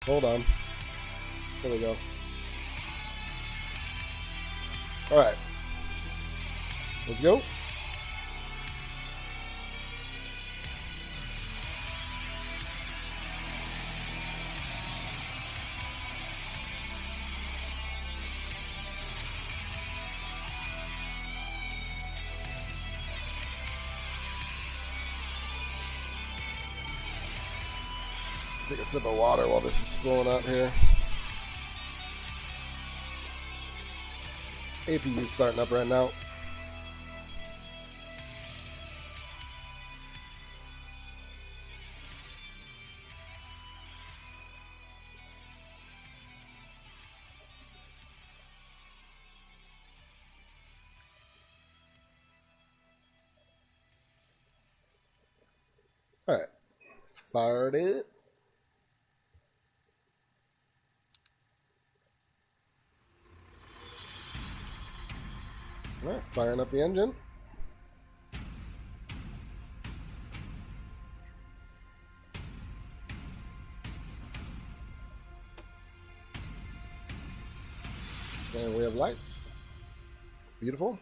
Hold on. There we go. Alright. Let's go. Take a sip of water while this is spilling out here. APU's starting up right now. All right, let's fire it. All right, firing up the engine. And we have lights. Beautiful.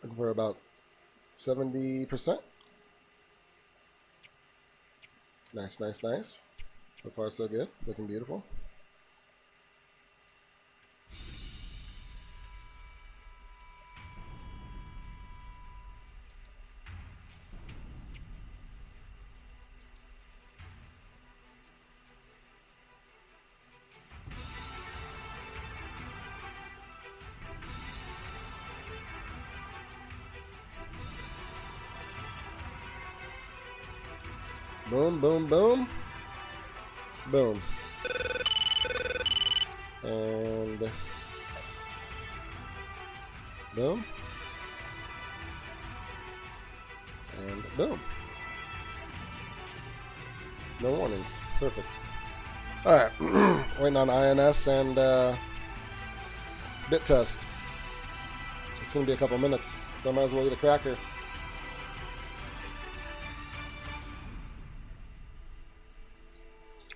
Looking for about 70%. Nice, nice, nice. So far, so good. Looking beautiful. Boom, boom, boom. Boom. And boom. And boom. No warnings. Perfect. Alright. Waiting on INS and bit test. It's going to be a couple minutes, so I might as well eat a cracker.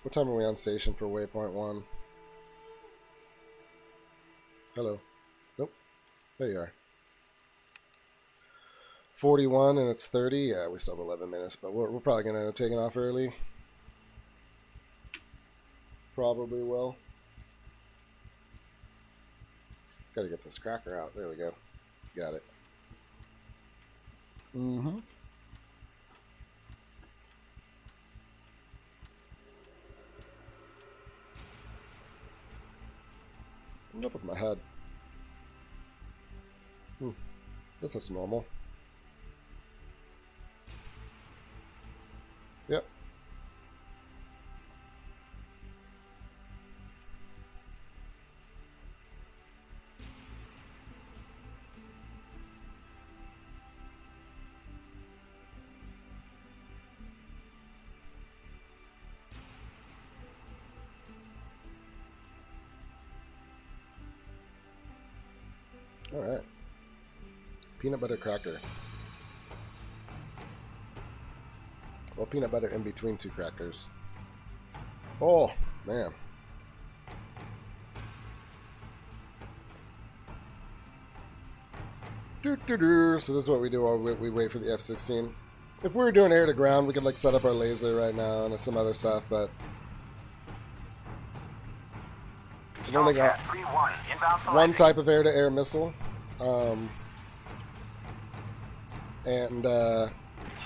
What time are we on station for waypoint 1? Hello. Nope. There you are. 41 and it's 30. Yeah, we still have 11 minutes, but we're probably going to end up taking off early. Probably will. Got to get this cracker out. There we go. Got it. Mm-hmm. What's up with my head? This looks normal. Yep. All right. Peanut butter cracker. Well, peanut butter in between two crackers. Oh, man. So this is what we do while we wait for the F-16. If we were doing air to ground, we could like set up our laser right now and some other stuff, but we've only got one type of air-to-air missile.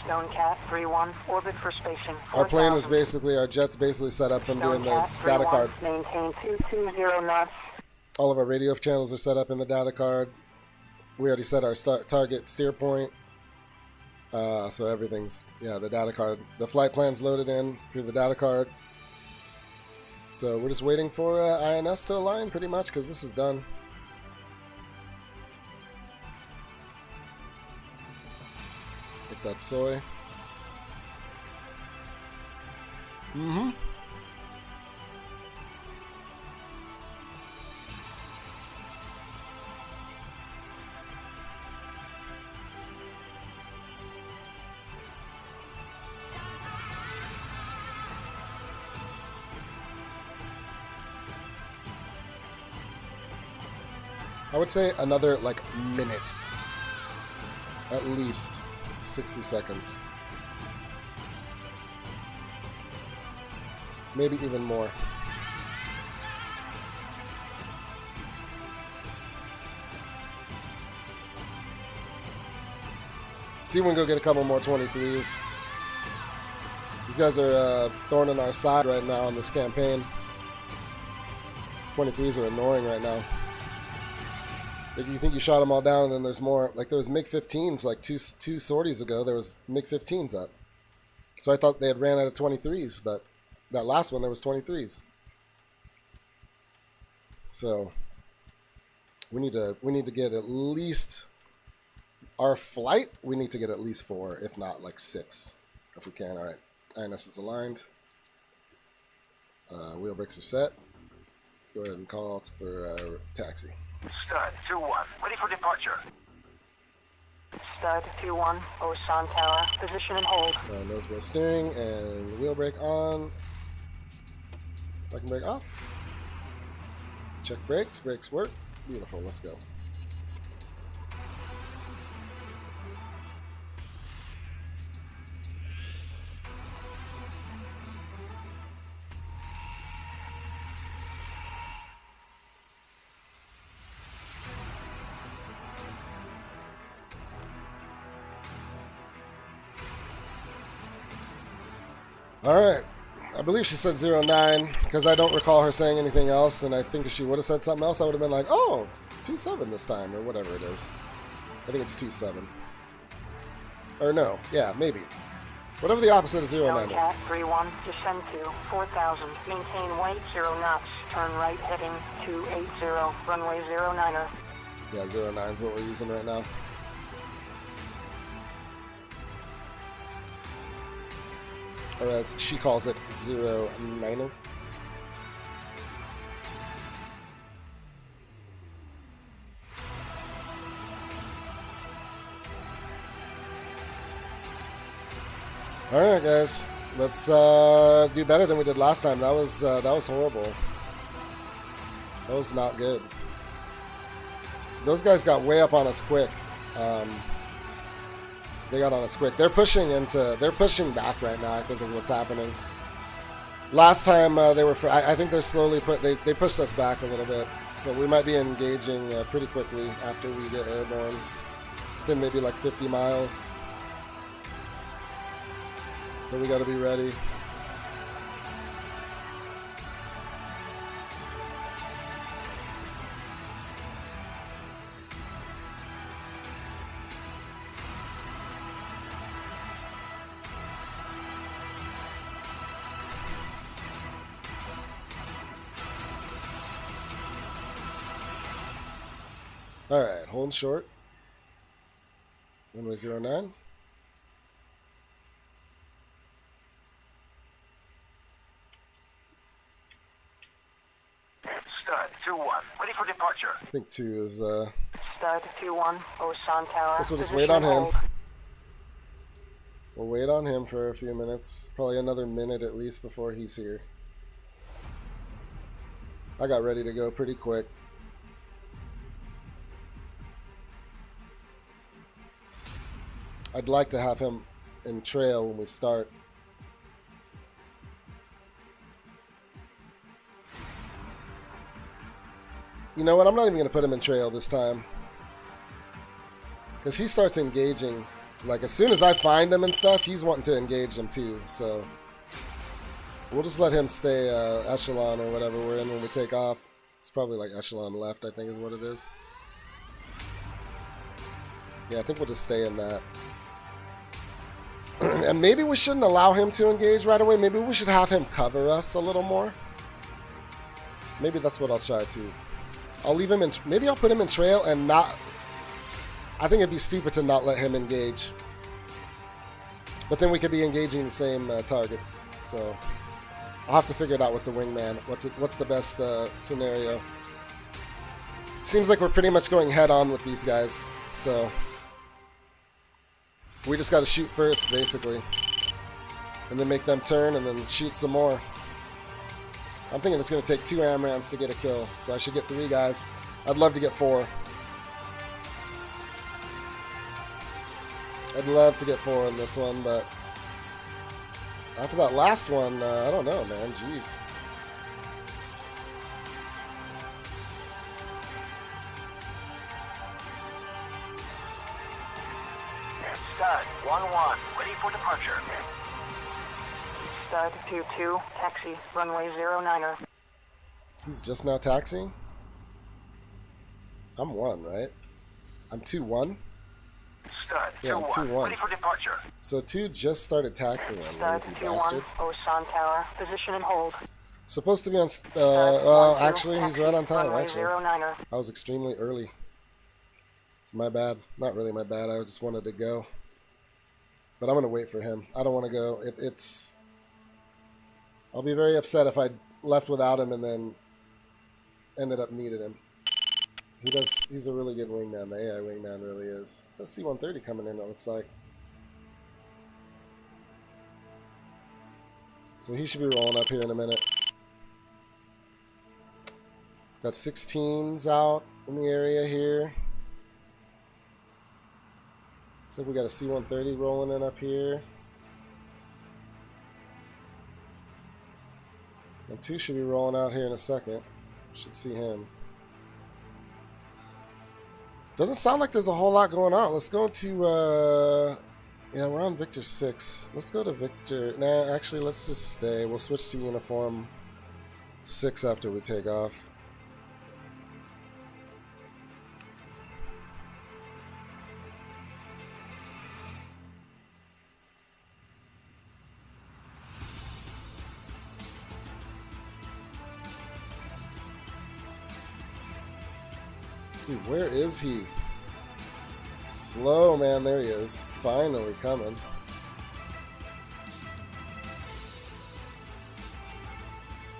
Stonecat 3-1, orbit for spacing. Our plane is basically, our jet's basically set up from doing the data card. Maintain 220 knots. All of our radio channels are set up in the data card. We already set our target steer point. So everything's, yeah, the data card. The flight plan's loaded in through the data card. So we're just waiting for INS to align pretty much because this is done. Get that soy. Mm-hmm. I would say another, like, minute. At least 60 seconds. Maybe even more. See if we can go get a couple more 23s. These guys are thorn in our side right now in this campaign. 23s are annoying right now. Like, you think you shot them all down, and then there's more. Like, there was MiG-15s, like two sorties ago, there was MiG-15s up. So I thought they had ran out of 23s, but that last one, there was 23s. So we need to get at least our flight. We need to get at least 4, if not like 6, if we can. All right, INS is aligned. Wheel brakes are set. Let's go ahead and call for taxi. Stud 2-1, ready for departure. Stud 2-1, Osan Tower, position and hold. Nose wheel steering and wheel brake on. Parking brake off. Check brakes. Brakes work. Beautiful. Let's go. All right. I believe she said 09 because I don't recall her saying anything else, and I think if she would have said something else, I would have been like, oh, it's 27 this time, or whatever it is. I think it's 27. Or no, yeah, maybe. Whatever the opposite of 09 is. Cat 3-1, descend to 4,000, maintain weight 0 knots, turn right heading 280, runway 09er. Yeah, 09 is what we're using right now. Or as she calls it, 09er. All right, guys, let's do better than we did last time. That was horrible. That was not good. Those guys got way up on us quick. They got on us quick. They're pushing back right now, I think is what's happening. Last time they were, I think they're slowly they pushed us back a little bit. So we might be engaging pretty quickly after we get airborne. Then maybe like 50 miles. So we got to be ready. All right, hold short. Runway 09. Stud 2-1, ready for departure. I think 2 is. Stud 2-1, Osan Tower. Guess we'll just position wait on and him. hold. We'll wait on him for a few minutes. Probably another minute at least before he's here. I got ready to go pretty quick. I'd like to have him in trail when we start. You know what? I'm not even going to put him in trail this time. Because he starts engaging. Like, as soon as I find him and stuff, he's wanting to engage them too. So, we'll just let him stay echelon or whatever we're in when we take off. It's probably like echelon left, I think is what it is. Yeah, I think we'll just stay in that. And maybe we shouldn't allow him to engage right away. Maybe we should have him cover us a little more. Maybe that's what I'll try to. I'll leave him in. Maybe I'll put him in trail and not. I think it'd be stupid to not let him engage. But then we could be engaging the same targets. So I'll have to figure it out with the wingman. What's the best scenario? Seems like we're pretty much going head on with these guys. So we just got to shoot first, basically. And then make them turn and then shoot some more. I'm thinking it's going to take 2 AMRAAMs to get a kill. So I should get 3 guys. I'd love to get 4. I'd love to get 4 in this one, but after that last one, I don't know, man. Jeez. Stud 1-1, ready for departure. Stud 2-2, taxi, runway 09er. He's just now taxiing? I'm 1, right? I'm 2-1? Stud Yeah, I'm 2-1, 2-1. ready for departure. So 2 just started taxiing on Stud lazy 2-1, bastard. Osan Tower, position and hold. Supposed to be on, Stud well, 1-2, actually, he's taxi, right on time, runway actually. 09er. I was extremely early. It's my bad. Not really my bad. I just wanted to go. But I'm going to wait for him. I don't want to go. It's... I'll be very upset if I left without him and then ended up needing him. He's a really good wingman. The AI wingman really is. So C-130 coming in, it looks like. So he should be rolling up here in a minute. Got 16s out in the area here. Looks like we got a C-130 rolling in up here. And 2 should be rolling out here in a second. Should see him. Doesn't sound like there's a whole lot going on. Let's go to, yeah, we're on Victor 6. Let's go to Victor, nah, actually, let's just stay. We'll switch to uniform 6 after we take off. Dude, where is he? Slow, man. There he is. Finally coming.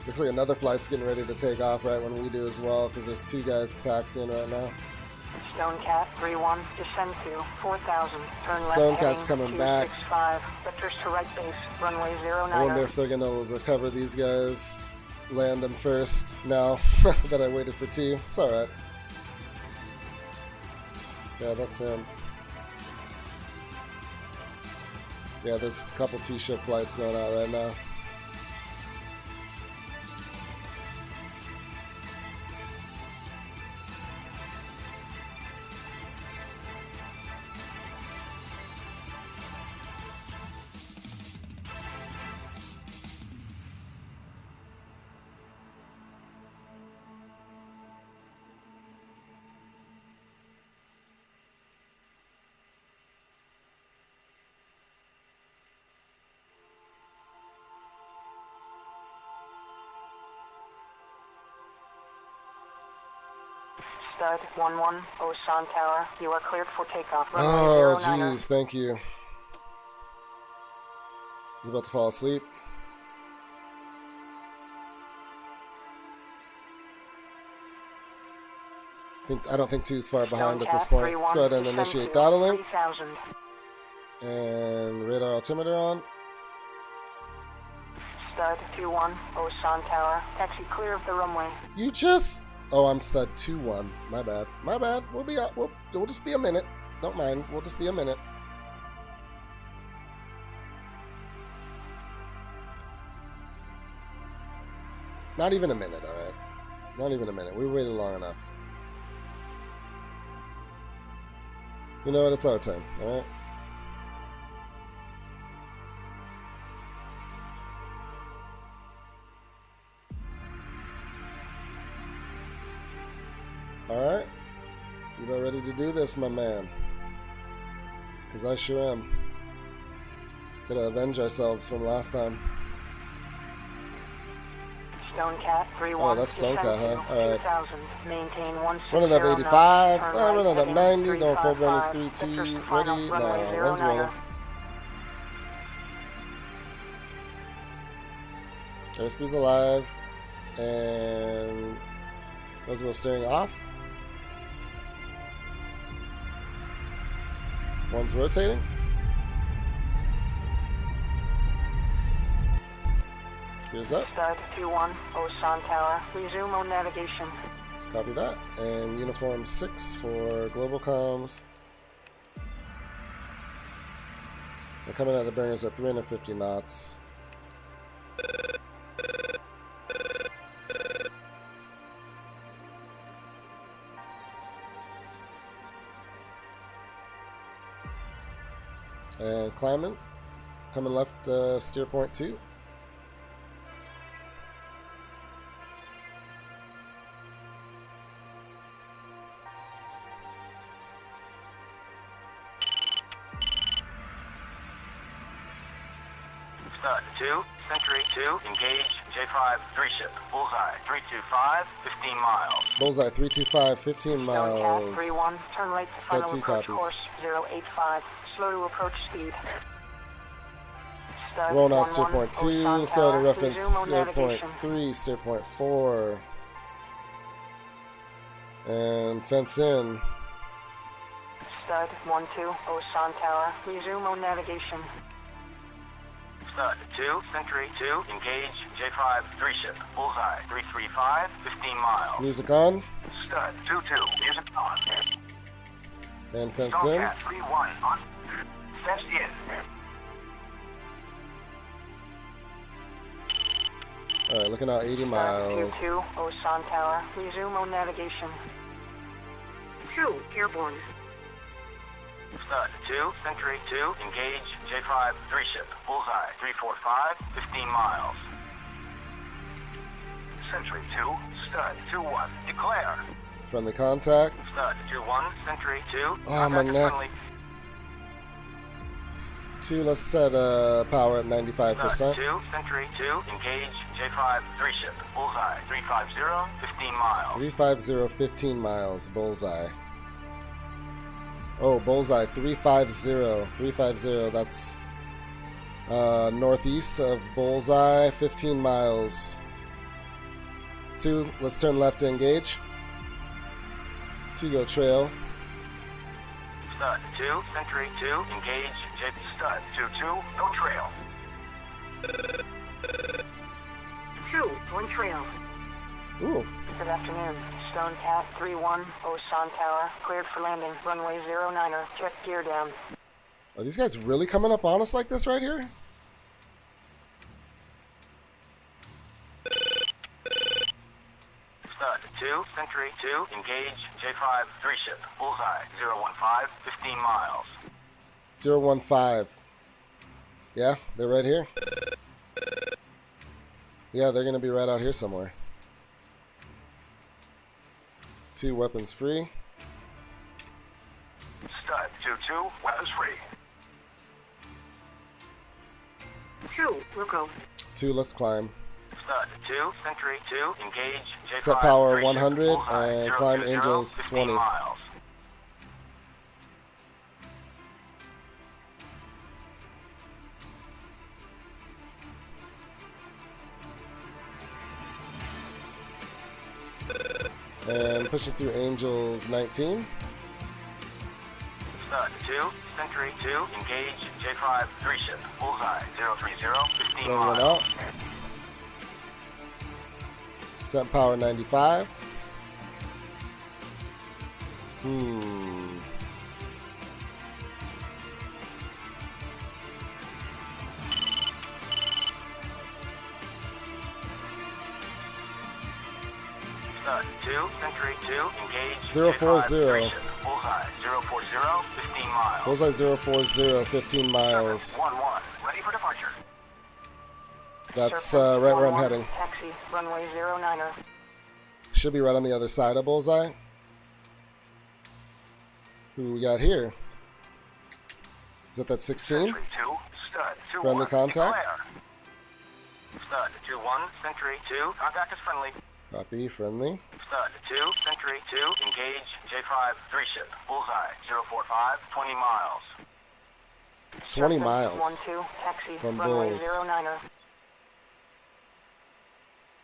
Looks like another flight's getting ready to take off right when we do as well, because there's 2 guys taxiing right now. Stonecat 3-1, descend to 4,000. Turn Stonecat's left coming back. 265, vectors to right base, runway 09er. I wonder if they're going to recover these guys. Land them first now that I waited for 2. It's alright. Yeah, that's him. Yeah, there's a couple 2-ship flights going out right now. Stud 1-1, Osan Tower, you are cleared for takeoff. Runway Oh, 09er. jeez, thank you. He's about to fall asleep. I don't think 2's far behind at this point. Let's go ahead and initiate throttling. 3,000. And radar altimeter on. Stud 2-1, Osan Tower, taxi clear of the runway. You just... Oh, I'm stud 2-1. My bad. My bad. We'll be up. We'll just be a minute. Don't mind. We'll just be a minute. Not even a minute, alright? Not even a minute. We waited long enough. You know what? It's our time, alright? Alright? You about ready to do this, my man? Because I sure am. Gotta avenge ourselves from last time. Stonecat 3-1. Oh, that's Stonecat, huh? Alright. 2,000. Maintain 160 Running up 85. knots. Running up Heading 90. Going full burners 355. 3-2. Vectors to final, Ready? runway No, one's 09er. rolling. Airspeed's alive. And Roswell steering off. One's rotating. Here's up. Stud 2-1, Osan Tower, resume on navigation. Copy that. And uniform 6 for global comms. They're coming out of burners at 350 knots. And climbing. Coming left, steer point 2. Stud 2, Century 2, engage, J5, 3 ship, bullseye, 325, 15 miles. Bullseye 325, 15 Stone miles. Cat 3-1, turn right to Stud final 2 approach copies. course 085, slow to approach speed. Stud Roll now 1-1, steer point 2. Osan Let's go to Tower, reference resume steer point navigation. 3, steer point 4. And fence in. Stud 1-2, Osan Tower, resume on navigation. Stud 2, Century 2, engage, J5, 3 ship, bullseye, 335, 15 miles. Music on. Stud 2-2, music on. And fence Stone in. Cat 3-1, on. Fenced in. Alright, looking out 80 miles. Stud 2-2, Osan Tower, resume on navigation. 2, airborne. Stud 2, Century 2, engage, J5, 3 ship, bullseye, 345, 15 miles. Century 2, Stud 2-1, declare. Friendly contact. Stud 2-1, Century 2, Oh, my contact neck. friendly. 2, let's set power at Stud 95%. 2, Century 2, engage, J5, 3 ship, bullseye, 350, 15 miles. 350, 15 miles. Bullseye. Oh, bullseye 350. 350, that's northeast of bullseye, 15 miles. 2, let's turn left to engage. 2, go trail. Stud 2, Century 2, engage, Stud 2-2, no trail. 2, one trail. Ooh, Good afternoon. Stone Cat 3-1, Osan Tower, cleared for landing, runway 09er, check gear down. are these guys really coming up on us like this right here? Stud 2, Century 2, engage, J5, 3 ship, bullseye, 015, 15 miles. 015. Yeah, they're right here. Yeah, they're gonna be right out here somewhere. 2, weapons free. Stud 2-2, weapons free. 2, Wilco. 2, let's climb. Stud 2, Century 2, engage, J5, Set power 3 ship, 100 bullseye, and climb 020, Angels 15 20. miles. And pushing through Angels 19. Stud 2, Century 2, engage, J5, 3 ship, bullseye, 030, 15 Then one miles. out. Set power 95. Stud 2, Century 2, engage, 040. J5, 3 ship, bullseye, 040, 15 miles. Bullseye 040, 15 miles. Service 1-1, ready for departure. That's Surface right where I'm 11, heading. Taxi, runway 09er. Should be right on the other side of Bullseye. Who we got here? Is that 16? Century 2, Stud 2-1, Friendly contact? declare. Stud 2-1, Century 2, contact is friendly. Copy, friendly. Stud 2, Century 2, engage, J5, 3 ship, bullseye, 045, 20 miles. 20 Surface miles 12, taxi, from runway Bulls. 09er.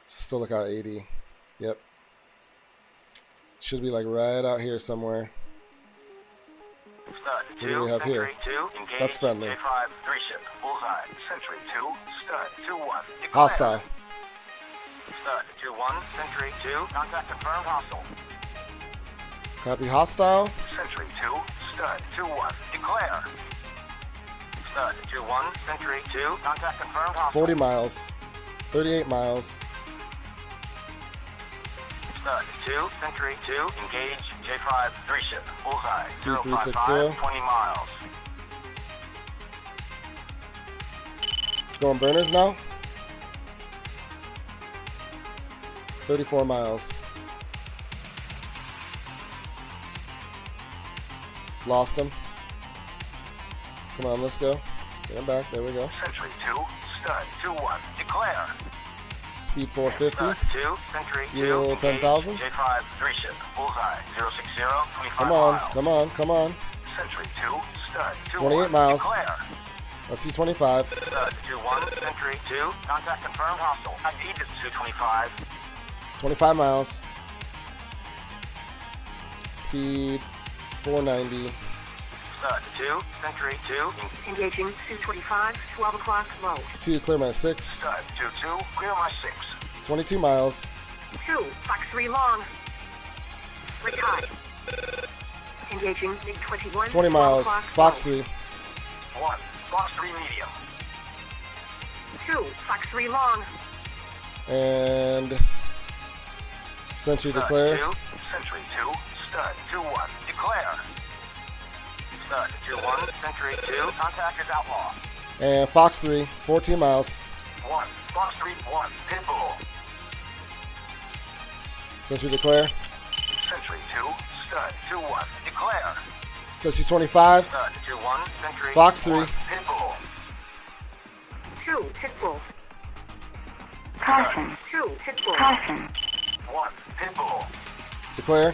Still look out 80. Yep. Should be like right out here somewhere. Stud What 2, do we have here? Century 2, engage, That's friendly. J5, 3 ship, bullseye, Century 2, Stud 2-1, declare. Hostile. Stud 2-1, Century 2, contact confirmed, hostile. Copy, hostile. Century 2, Stud 2-1, declare. Stud 2-1, Century 2, contact confirmed, hostile. 40 miles. 38 miles. Stud 2, Century 2, engage J5, 3 ship, bullseye, Speed 055, 360. 20 miles. Going burners now. 34 miles. Lost him. Come on, let's go. Get him back. There we go. Century 2, Stud 2-1, declare. Speed 450. Stud 2, Century 2, Fuel engage 10,000. J5, 3 ship, bullseye, 060, 25 Come on, miles. come on, come on. Century 2, Stud 2-1, 28 miles. declare. Let's see 25. Stud 2-1, Century 2, contact confirmed, hostile. ID is 225. 25 miles. Speed 490. Stud 2, Century 2, Engaging 225, 12 o'clock, low. 2, clear my 6. Stud 2-2, clear my 6. 22 miles. 2, Fox 3 long. Break high. Engaging MiG-21, 20 miles. Fox low. 3. 1, Fox 3 medium. 2, Fox 3 long. And Sentry Stud declare. 2, Century 2, Stud 2-1, declare. Stud 2-1, Century 2, contact is outlaw. And Fox 3, 14 miles. 1, Fox 3, 1, Pitbull. Sentry declare. Century 2, Stud 2-1, declare. Jesse's 25. Stud 2-1, Century Fox 3. 1, Pitbull. 2, Pitbull. Caution. 2, Pitbull. Caution. 1, Pitbull. Declare.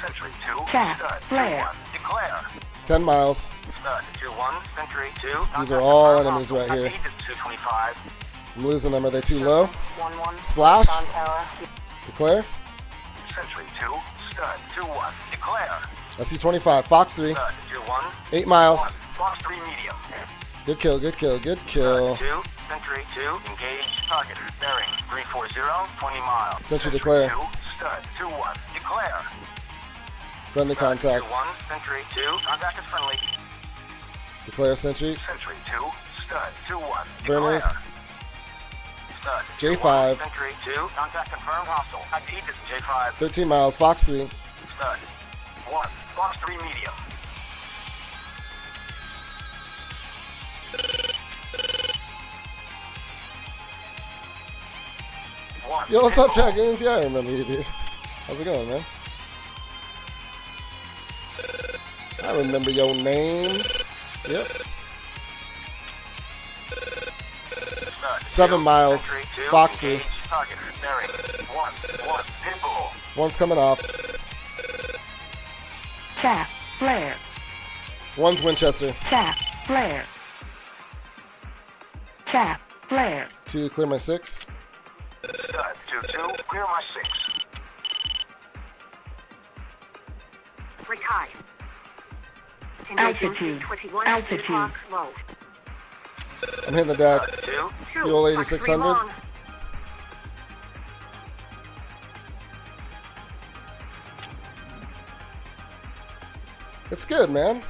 Century 2, Check. Stud Flare. 2-1, declare. 10 miles. Stud 2-1, Century 2. These are all enemies right here. ID is 225. I'm losing them. Are they too low? 1-1. Splash. Sun Tower. Declare. Century 2, Stud 2-1, declare. I see 25. Fox 3. Stud 2-1, 8 miles. 1, Fox 3 medium. Good kill, good kill, good kill. Stud 2, Century 2, engage target. Bearing 340, 20 miles. Sentry declare. 2, Stud 2-1, declare. Friendly Stud contact. 2-1, Century 2, contact is friendly. Declare Sentry. Century 2, Stud 2-1, Burners. declare. Stud J5. 2-1, Century 2, contact confirmed, hostile. ID is J5. 13 miles. Fox 3. Stud 1, Fox 3 medium. Yo, what's up, Chat Games? Yeah, I remember you, dude. How's it going, man? I remember your name. Yep. Stud 7 2, miles. Century 2, Fox 3. engage target. Bearing 1, Pitbull. One's coming off. Chaff. Flare. One's Winchester. Chaff. Flare. Chaff. Flare. 2, clear my 6. Stud 2-2, clear my 6. Break high. Engaging Altitude. 21, Altitude. Fox low. I'm hitting the deck. Stud 2, 2, Fuel Fox 3 8600. long. It's good, man.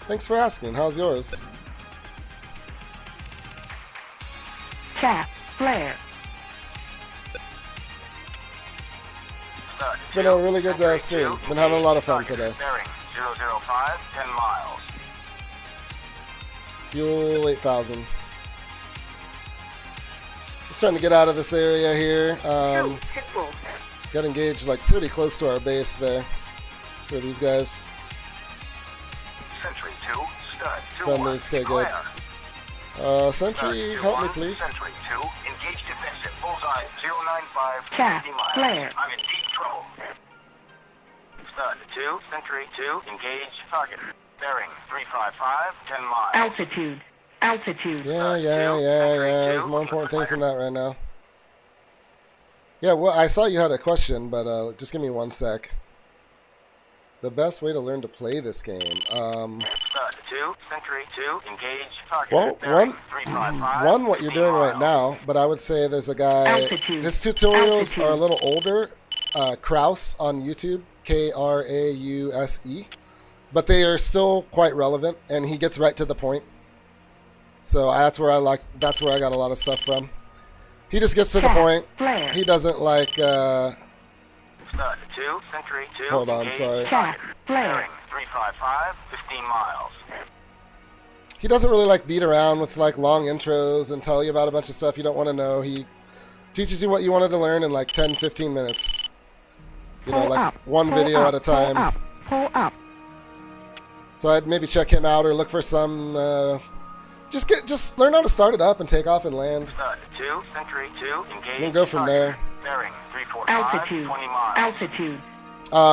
Thanks for asking. How's yours? Chaff. Flare. Stud It's been a really good Century stream. 2, Been having a lot of fun engage today. target. Bearing 005, 10 miles. Fuel 8000. Just trying to get out of this area here. 2, Pitbull. Got engaged like pretty close to our base there. For these guys. Century 2, Stud 2-1, Friendlies, okay, good. declare. Sentry, help me please. Century 2, engage defensive, bullseye, 095, Chaff, 50 miles. flare. I'm in deep trouble. Stud 2, Century 2, engage target. Bearing 355, 10 miles. Altitude. Altitude. Yeah. Century There's 2, more important things than that right now. Yeah, well, I saw you had a question, but just give me 1 sec. The best way to learn to play this game. Stud 2, Century 2, engage target. Well, Bearing one, 355, what you're 50 doing right miles. now, but I would say there's a guy. Altitude. His tutorials Altitude. are a little older. Krause on YouTube, Krause, but they are still quite relevant, and he gets right to the point. So that's where I got a lot of stuff from. He just gets to the point. Flare. He doesn't like. Stud 2, Century 2. Hold on, engage, sorry. Chat. Flare. Bearing 355, 15 miles. He doesn't really like beat around with like long intros and tell you about a bunch of stuff you don't want to know. He teaches you what you wanted to learn in like 10, 15 minutes. You know, Pull like up. one Pull video up. at a time. Pull up. Pull up. So I'd maybe check him out or look for some. Just learn how to start it up and take off and land. Stud 2, Century 2. Engage. And go from there. Bearing 345, Altitude. 20 miles. Altitude.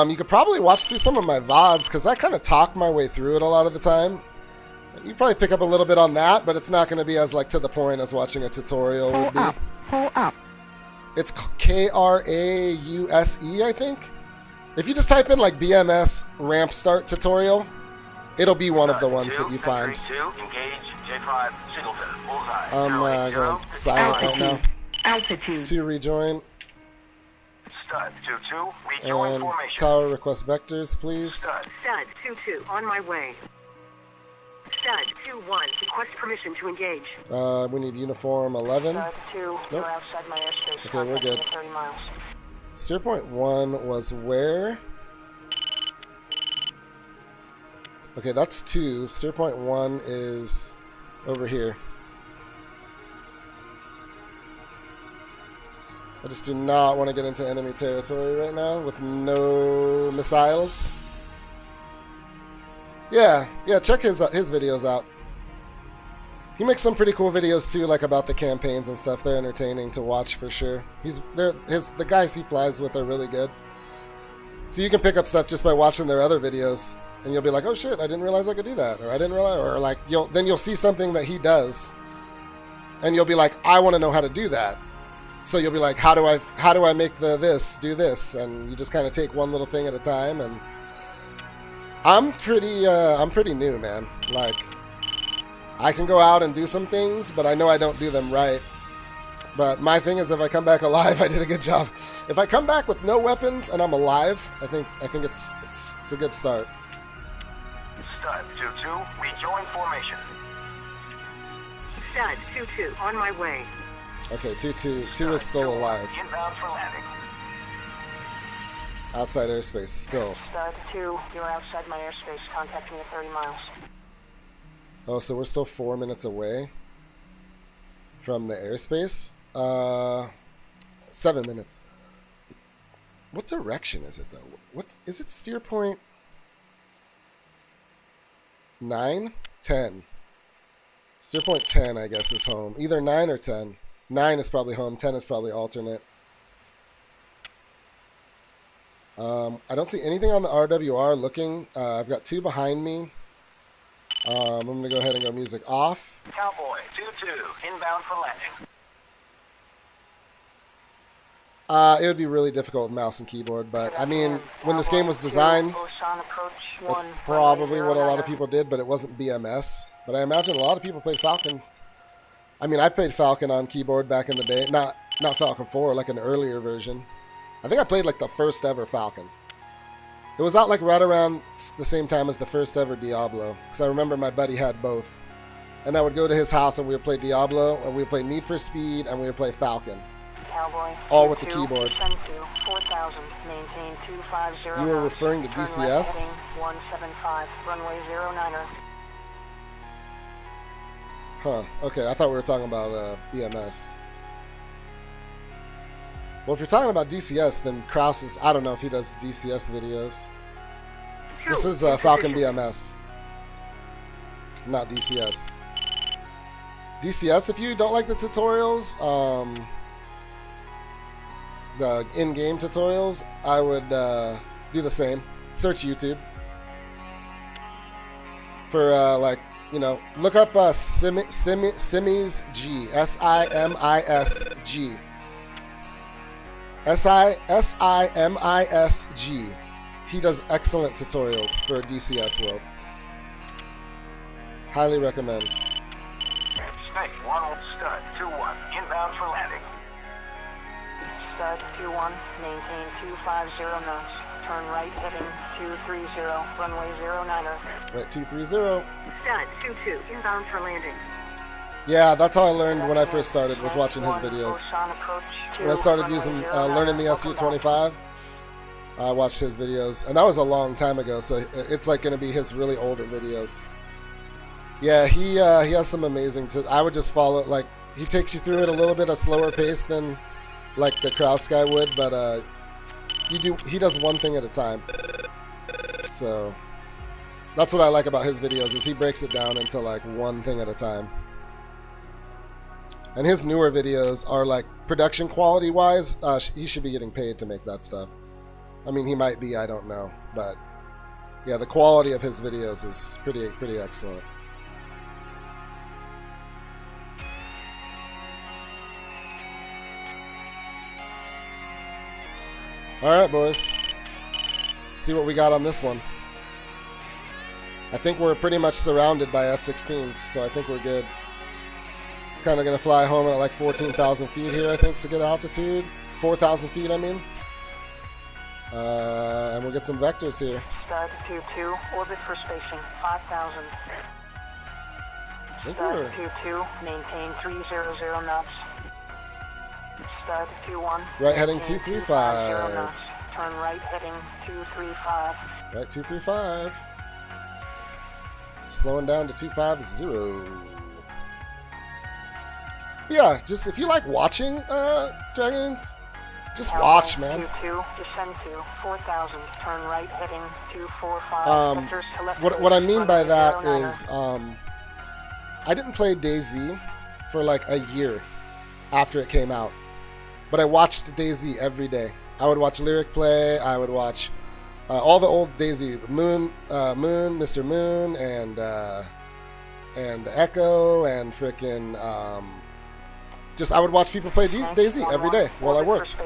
You could probably watch through some of my VODs because I kind of talk my way through it a lot of the time. You probably pick up a little bit on that, but it's not going to be as like to the point as watching a tutorial Pull would be. up. Pull up. It's Krause, I think. If you just type in like BMS ramp start tutorial, it'll be one of the ones that you find. Engage J5 Singleton. Bullseye. I'm going silent right now. Altitude. To rejoin Stud 2-2. Rejoin and formation. tower request vectors, please. Stud. Stud 2-2, on my way. Stud 2-1, request permission to engage. We need uniform 11. Stud 2, Nope. you're outside my airspace. Okay, we're Contacting good. at 30 miles. Steer point 1 was where? Okay, that's 2. Steer point 1 is over here. I just do not want to get into enemy territory right now with no missiles. Yeah, check his videos out. He makes some pretty cool videos too, like about the campaigns and stuff. They're entertaining to watch for sure. The guys he flies with are really good. So you can pick up stuff just by watching their other videos, and you'll be like, "Oh shit, I didn't realize I could do that," or "I didn't realize," or like you'll see something that he does, and you'll be like, "I want to know how to do that." So you'll be like, "How do I make do this?" And you just kind of take one little thing at a time. And I'm pretty new, man. Like, I can go out and do some things, but I know I don't do them right. But my thing is, if I come back alive, I did a good job. If I come back with no weapons and I'm alive, I think it's a good start. Stud 2-2. Rejoin formation. Stud 2-2, on my way. Okay, 2 is still alive. Inbound for landing. Outside airspace, still. Stud 2, you're outside my airspace. Contacting at 30 miles. Oh, so we're still 4 minutes away from the airspace? 7 minutes. What direction is it, though? What is it? Steer point 9? 10. Steer point 10, I guess, is home. Either 9 or 10. 9 is probably home. 10 is probably alternate. I don't see anything on the RWR looking. I've got 2 behind me. I'm going to go ahead and go music off. Cowboy 2-2. Inbound for landing. It would be really difficult with mouse and keyboard, but I mean, when this game was designed, that's probably what a lot of people did, but it wasn't BMS. But I imagine a lot of people played Falcon. I mean, I played Falcon on keyboard back in the day. Not Falcon 4, like an earlier version. I think I played like the first ever Falcon. It was out like right around the same time as the first ever Diablo, because I remember my buddy had both. And I would go to his house and we would play Diablo, and we would play Need for Speed, and we would play Falcon. Cowboy, all with the keyboard. 4000, maintain 250. You were referring to DCS? 175, runway 09er. Huh, okay, I thought we were talking about BMS. Well, if you're talking about DCS, then Krause is, I don't know if he does DCS videos. This is Falcon BMS, not DCS. DCS, if you don't like the tutorials, the in-game tutorials, I would do the same. Search YouTube for like, you know, look up Simis G, S-I-M-I-S-G, S-I-M-I-S-G. He does excellent tutorials for DCS World. Highly recommend. Snake 1 Stud 2-1. Inbound for landing. Stud 2-1, maintain 250 knots. Turn right heading 230, runway 09er. Right, 230. Stud 2-2, inbound for landing. Yeah, that's how I learned when I first started, was watching his videos. When I started using, learning the SU-25, I watched his videos, and that was a long time ago, so it's like going to be his really older videos. Yeah, he has some amazing I would just follow, like, he takes you through it a little bit a slower pace than, like, the Kraus guy would, but he does one thing at a time. So that's what I like about his videos, is he breaks it down into, like, one thing at a time. And his newer videos are, like, production quality wise, he should be getting paid to make that stuff. I mean, he might be, I don't know, but yeah, the quality of his videos is pretty excellent. All right, boys, see what we got on this one. I think we're pretty much surrounded by F-16s, so I think we're good. It's kind of going to fly home at like 14,000 feet here, I think, is a good altitude. 4,000 feet, I mean. And we'll get some vectors here. Stud 22, orbit for spacing 5,000. Stud 22, maintain 300 knots. Stud 21. Right heading 235. knots. Turn right heading 235. Right 235. Slowing down to 250. Yeah, just if you like watching Dragons, just watch, man. 22, descend to 4,000. Turn right heading 245. Vectors to left what I mean by that 09er. is I didn't play DayZ for like a year after it came out, but I watched DayZ every day. I would watch Lyric play. I would watch all the old DayZ, Moon, Mr. Moon, and Echo, and frickin' just I would watch people play DayZ every day while I worked.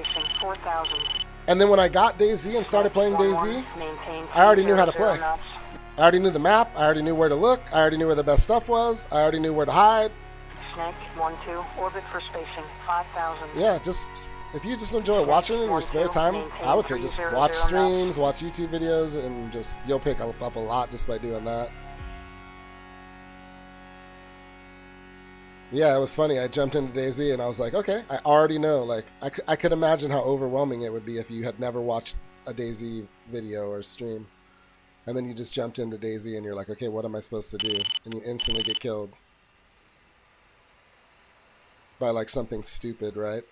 And then when I got DayZ and started playing DayZ, I already knew how to play. I already knew the map. I already knew where to look. I already knew where the best stuff was. I already knew where to hide. Snake 12, orbit for spacing 5,000. Yeah, just if you just enjoy watching in your spare time, I would say just watch streams, watch YouTube videos, and just you'll pick up a lot just by doing that. Yeah, it was funny. I jumped into DayZ and I was like, okay, I already know. Like, I could imagine how overwhelming it would be if you had never watched a DayZ video or stream. And then you just jumped into DayZ and you're like, okay, what am I supposed to do? And you instantly get killed by like something stupid, right?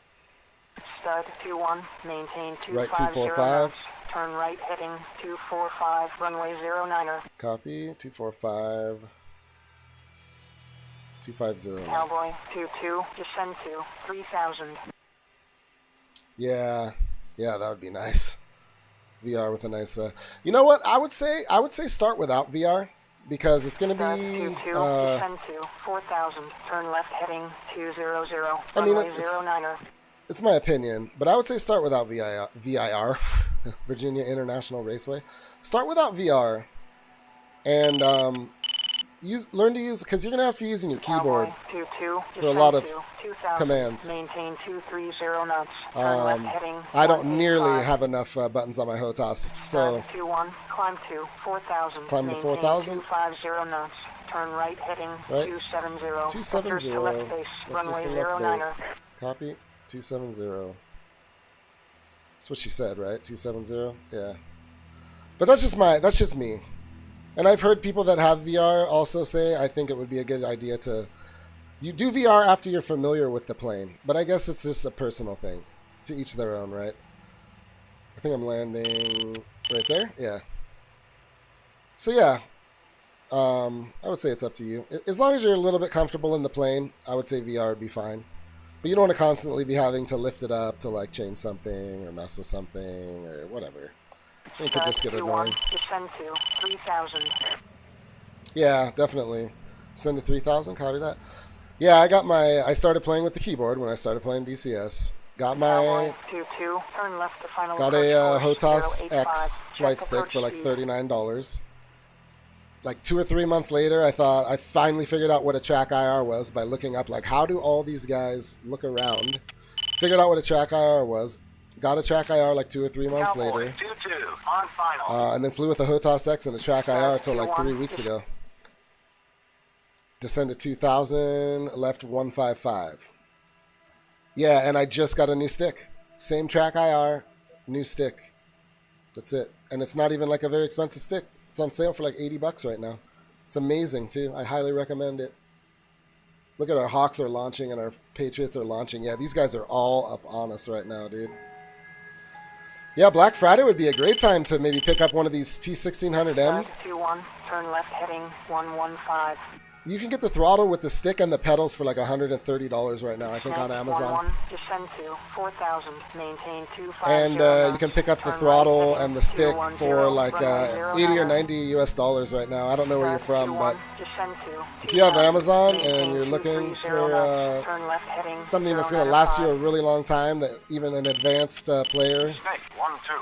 Stud 21, maintain 250. Right 245. Turn right heading 245, runway 09er. Copy, 245. 250. Cowboy 22, descend to 3,000. Yeah, that would be nice. VR with a nice. You know what? I would say start without VR because it's going to be. Descend to 4,000. Turn left heading 200. I mean, runway 09er. It's my opinion, but I would say start without VIR, Virginia International Raceway. Start without VR, and learn to use, because you're gonna have to use your keyboard for a lot of commands. Maintain 230 knots. Turn left heading I don't nearly have enough buttons on my HOTAS, so 21, climb to 4,000. Climb to 4,000. 250 knots. Turn right heading 270. 270. Vectors to left base. Runway Vectors to left 09er. base. Copy. 270. That's what she said, right? 270. Yeah. But that's just me. And I've heard people that have VR also say I think it would be a good idea to you do VR after you're familiar with the plane. But I guess it's just a personal thing. To each their own, right? I think I'm landing right there. Yeah. So yeah. I would say it's up to you. As long as you're a little bit comfortable in the plane, I would say VR would be fine. But you don't want to constantly be having to lift it up to like change something or mess with something or whatever. You could just get annoying. Descend to 3,000. Yeah, definitely. Send to 3,000. Copy that. Yeah, I started playing with the keyboard when I started playing DCS. Got my. Turn left to final got a HOTAS X flight stick for like $39. Like 2 or 3 months later, I thought I finally figured out what a track IR was by looking up like how do all these guys look around. Figured out what a track IR was. Got a track IR like 2 or 3 months later. 22 on final. And then flew with a HOTAS X and a track IR till like 3 weeks ago. Descend to 2,000, left 155. Yeah, and I just got a new stick. Same track IR, new stick. That's it. And it's not even like a very expensive stick. It's on sale for like 80 bucks right now. It's amazing too. I highly recommend it. Look at our Hawks are launching and our Patriots are launching. Yeah, these guys are all up on us right now, dude. Yeah, Black Friday would be a great time to maybe pick up one of these T1600M. 21, turn left heading 115. You can get the throttle with the stick and the pedals for like $130 right now, I think, on Amazon. 11, descend to 4,000, maintain 250. And you can pick up the throttle and the stick for like 80 or 90 US dollars right now. I don't know where you're from, but if you have Amazon and you're looking for something that's going to last you a really long time, that even an advanced player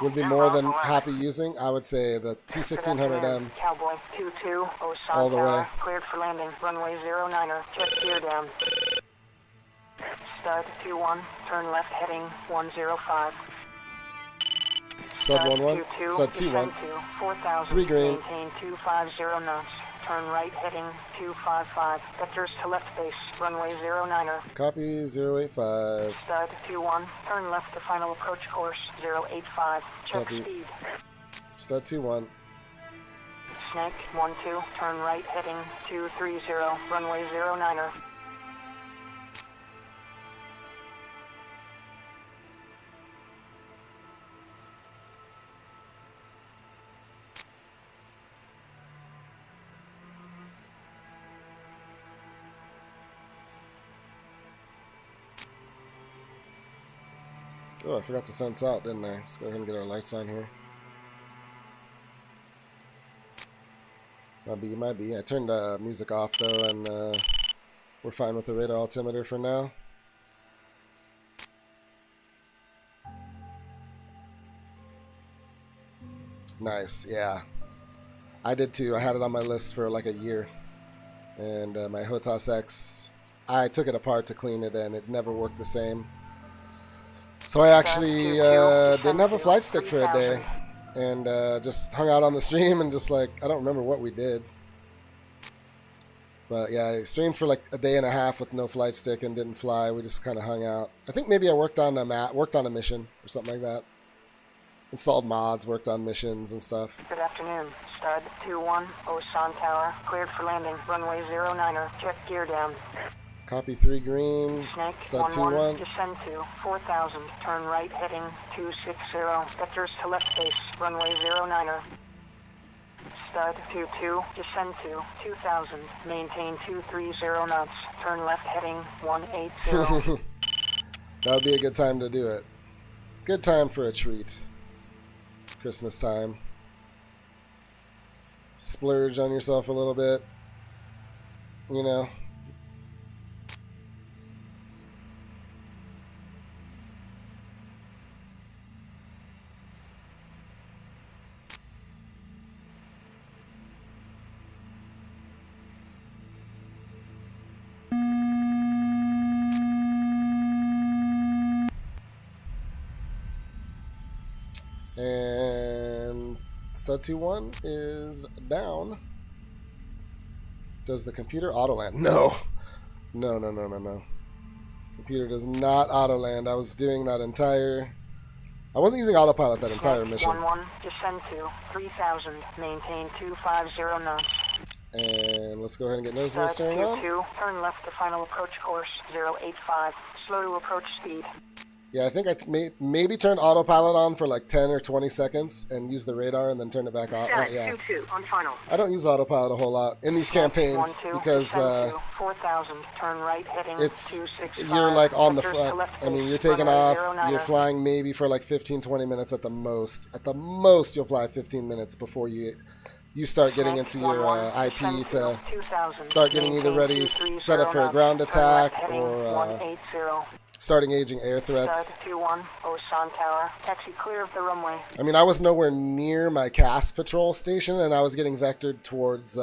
would be more than happy using, I would say the T1600M Cowboy 22, all the way. Cleared for landing. Runway 09er, check gear down. Stud 21, turn left heading 105. Stud 11, Stud 21, 3 green. Maintain 250 knots. Turn right heading 255. Vectors to left base, runway 09er. Copy 085. Stud 21, turn left to final approach course 085. Check Copy. speed. Stud 21. Snake 12, turn right heading 230, runway 09er. Oh, I forgot to fence out, didn't I? Let's go ahead and get our lights on here. Might be. I turned music off though, and we're fine with the radar altimeter for now. Nice, yeah. I did too. I had it on my list for like a year. And my HOTAS X, I took it apart to clean it and it never worked the same. So I actually didn't have a flight stick for a day. And just hung out on the stream and just like, I don't remember what we did. But yeah, I streamed for like a day and a half with no flight stick and didn't fly. We just kind of hung out. I think maybe I worked on a mission or something like that. Installed mods, worked on missions and stuff. Good afternoon. Stud 21, Osan Tower, cleared for landing. Runway 09er, check gear down. Copy 3 green. Snake Stud 11, 21. descend to 4,000, turn right heading 260. Vectors to left base, runway 09er. Stud 22, descend to 2,000, maintain 230 knots, turn left heading 180. That would be a good time to do it. Good time for a treat. Christmas time. Splurge on yourself a little bit. You know. And Stud 21 is down. Does the computer auto land? No. No. Computer does not auto land. I was doing that entire... I wasn't using autopilot that entire mission. 11, descend to 3,000, maintain 250 knots. And let's go ahead and get nose wheel Stud steering on. 22, turn left to final approach course 085, slow to approach speed. Yeah, I think I maybe turned autopilot on for like 10 or 20 seconds and use the radar and then turn it back off. Yeah. 22, on final. I don't use autopilot a whole lot in these campaigns 12, because 4,000, turn right heading it's 265, you're like on the vectors to front. left I mean, base, you're taking runway off. 09er. You're flying maybe for like 15-20 minutes at the most. At the most, you'll fly 15 minutes before you start getting into your IP to start getting either ready, set up for a ground attack, or starting aging air threats. Stud 21, Osan Tower, taxi clear of the runway. I mean, I was nowhere near my CAS patrol station, and I was getting vectored towards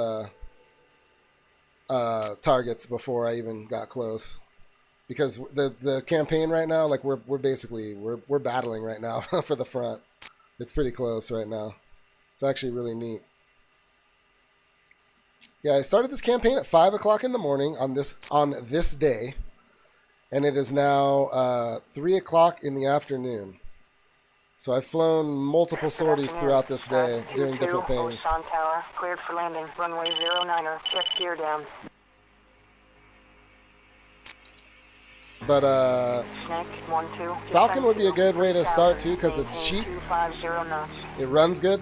targets before I even got close. Because the campaign right now, like we're battling right now for the front. It's pretty close right now. It's actually really neat. Yeah, I started this campaign at 5 o'clock in the morning on this day, and it is now 3 o'clock in the afternoon. So I've flown multiple sorties throughout this day, doing different things. Osan Tower, cleared for landing. Runway 09er, check gear down. But Snake 12. Falcon would be a good way to start too, because it's cheap. 250 knots. It runs good,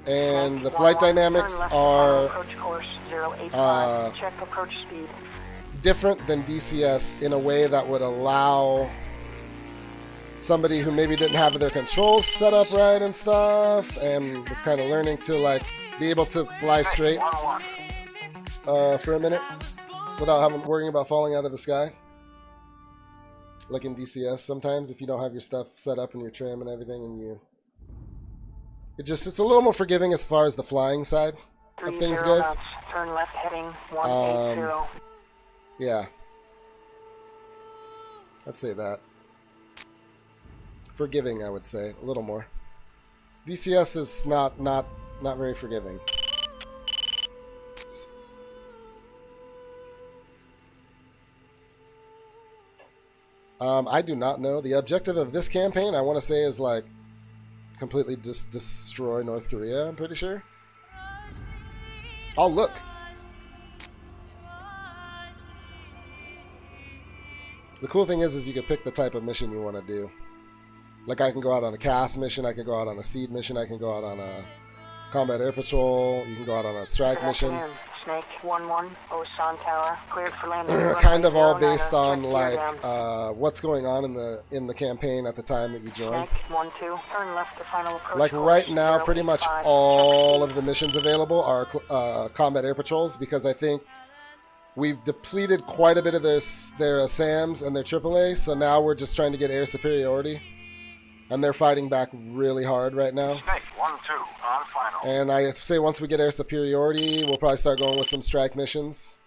and Snake the flight 11, dynamics turn left, are approach course 085. Check approach speed. different than DCS in a way that would allow somebody who maybe didn't have their controls set up right and stuff, and was kind of learning to like be able to fly straight for a minute without worrying about falling out of the sky. Like in DCS, sometimes if you don't have your stuff set up and your trim and everything, and it's a little more forgiving as far as the flying side of things 30 goes. knots. Turn left heading 180. Yeah, I'd say that. Forgiving, I would say a little more. DCS is not very forgiving. I do not know. The objective of this campaign, I want to say, is like completely destroy North Korea, I'm pretty sure. I'll look. The cool thing is you can pick the type of mission you want to do. Like I can go out on a CAS mission, I can go out on a SEED mission, I can go out on a combat air patrol, you can go out on a strike mission. Snake 11, Osan Tower, cleared for landing. Kind of all based on like what's going on in the campaign at the time that you join. Snake 12, turn left to final approach. Like right now, pretty much all of the missions available are combat air patrols, because I think we've depleted quite a bit of their SAMs and their AAA, so now we're just trying to get air superiority. And they're fighting back really hard right now. Snake 1-2 on final. And I say once we get air superiority, we'll probably start going with some strike missions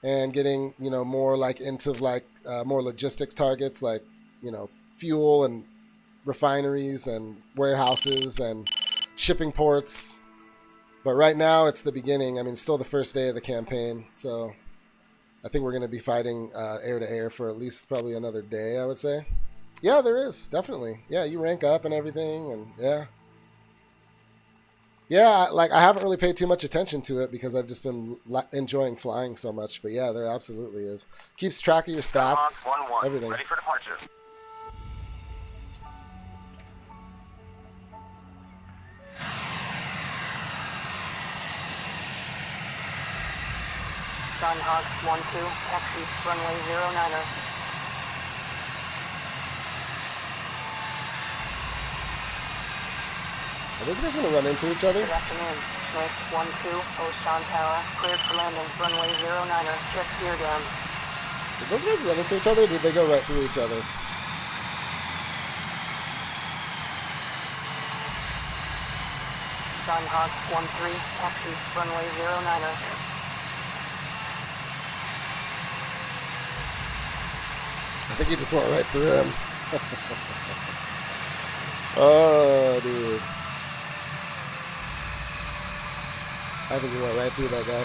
and getting, more like into like more logistics targets, like, fuel and refineries and warehouses and shipping ports. But right now it's the beginning. I mean, still the first day of the campaign. So I think we're going to be fighting air to air for at least probably another day, I would say. Yeah, there is, definitely. Yeah, you rank up and everything, and yeah. Yeah, like I haven't really paid too much attention to it because I've just been enjoying flying so much. But yeah, there absolutely is. Keeps track of your stats, 1-1. everything. Ready for departure. Sunhawk 12, taxi, runway 09er. Are those guys going to run into each other? Good afternoon. Snake 12, Osan Tower, cleared for landing. Runway 09er, check gear down. Did those guys run into each other, or did they go right through each other? Sunhawk 13, taxi, runway 09er. I think he just went right through him. Oh, dude. I think he went right through that guy.